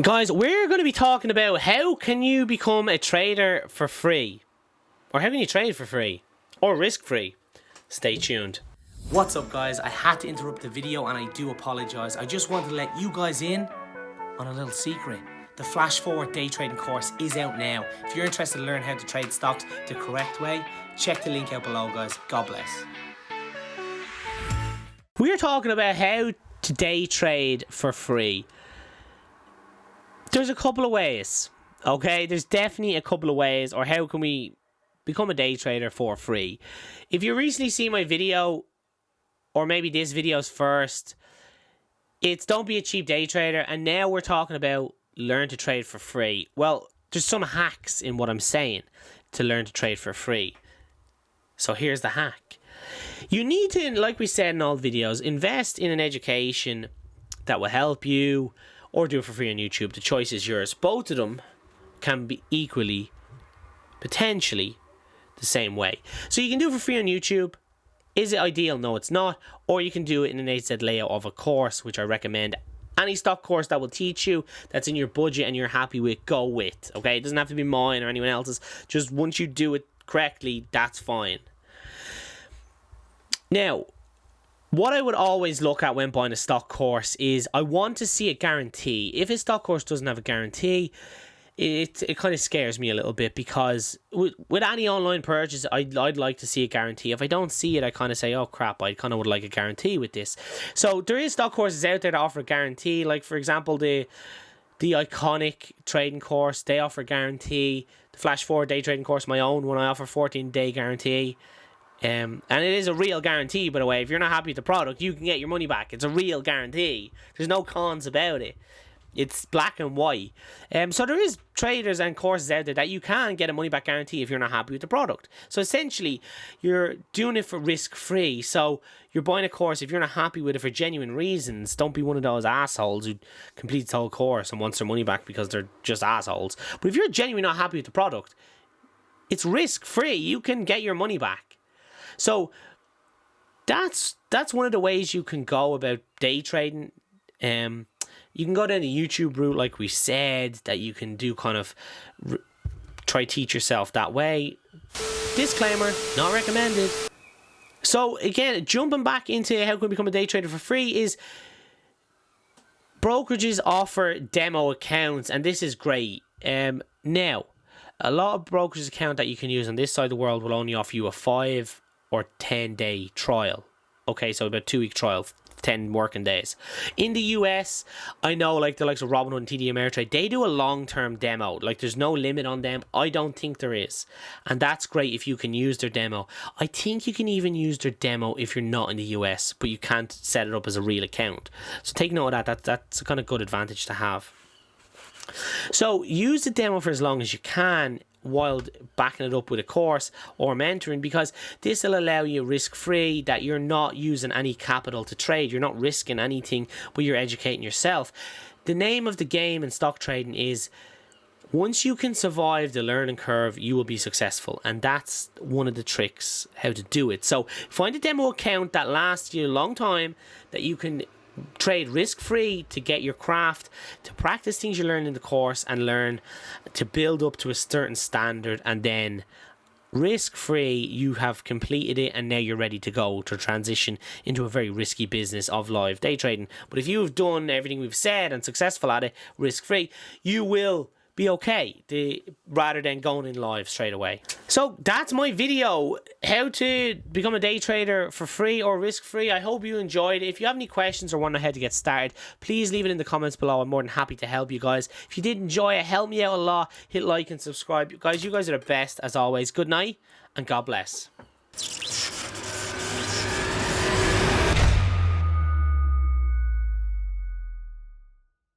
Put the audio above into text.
Guys, we're going to be talking about how can you become a trader for free, or how can you trade for free or risk free. Stay tuned. What's up, guys? I had to interrupt the video and I do apologize. I just wanted to let you guys in on a little secret. The Flash Forward day trading course is out now. If you're interested to learn how to trade stocks the correct way, check the link out below, guys. God bless. We're talking about how to day trade for free. There's a couple of ways, okay? There's definitely a couple of ways, or how can we become a day trader for free? If you recently see my video, or maybe this video's first, it's don't be a cheap day trader, and now we're talking about learn to trade for free. Well, there's some hacks in what I'm saying to learn to trade for free. So here's the hack. You need to, like we said in all videos, invest in an education that will help you, or do it for free on YouTube. The choice is yours. Both of them can be equally, potentially, the same way. So you can do it for free on YouTube. Is it ideal? No, it's not. Or you can do it in an AZ layout of a course, which I recommend. Any stock course that will teach you, that's in your budget and you're happy with, go with. Okay, it doesn't have to be mine or anyone else's. Just once you do it correctly, that's fine. Now, what I would always look at when buying a stock course is I want to see a guarantee. If a stock course doesn't have a guarantee, it kind of scares me a little bit, because with any online purchase, I'd like to see a guarantee. If I don't see it, I kind of say, oh crap, I kind of would like a guarantee with this. So there is stock courses out there that offer a guarantee. Like, for example, the iconic trading course, they offer a guarantee. The Flash Forward day trading course, my own one, I offer 14-day guarantee. And it is a real guarantee, by the way. If you're not happy with the product, you can get your money back. It's a real guarantee. There's no cons about it. It's black and white. So there is traders and courses out there that you can get a money back guarantee if you're not happy with the product. So essentially, you're doing it for risk free. So you're buying a course. If you're not happy with it for genuine reasons, don't be one of those assholes who completes the whole course and wants their money back because they're just assholes. But if you're genuinely not happy with the product, it's risk free. You can get your money back. So that's one of the ways you can go about day trading. You can go down the YouTube route, like we said, that you can do kind of try teach yourself that way. Disclaimer, not recommended. So again, jumping back into how can we become a day trader for free is brokerages offer demo accounts, and this is great. Now, a lot of brokerages account that you can use on this side of the world will only offer you a 5 or 10-day trial. Okay, so about 2-week trial, 10 working days. In the US, I know like the likes of Robinhood and TD Ameritrade, they do a long-term demo. Like, there's no limit on them. I don't think there is. And that's great if you can use their demo. I think you can even use their demo if you're not in the US, but you can't set it up as a real account. So take note of that. That's a kind of good advantage to have. So use the demo for as long as you can, while backing it up with a course or mentoring, because this will allow you risk-free, that you're not using any capital to trade. You're not risking anything, but you're educating yourself. The name of the game in stock trading is, once you can survive the learning curve, you will be successful. And that's one of the tricks how to do it. So find a demo account that lasts you a long time, that you can trade risk-free to get your craft, to practice things you learn in the course, and learn to build up to a certain standard, and then risk-free you have completed it, and now you're ready to go to transition into a very risky business of live day trading. But if you've done everything we've said and successful at it risk-free, you will be okay, rather than going in live straight away. So that's my video, how to become a day trader for free or risk free. I hope you enjoyed it. If you have any questions or want to know how to get started, please leave it in the comments below. I'm more than happy to help you guys. If you did enjoy it, help me out a lot. Hit like and subscribe. You guys are the best as always. Good night and God bless.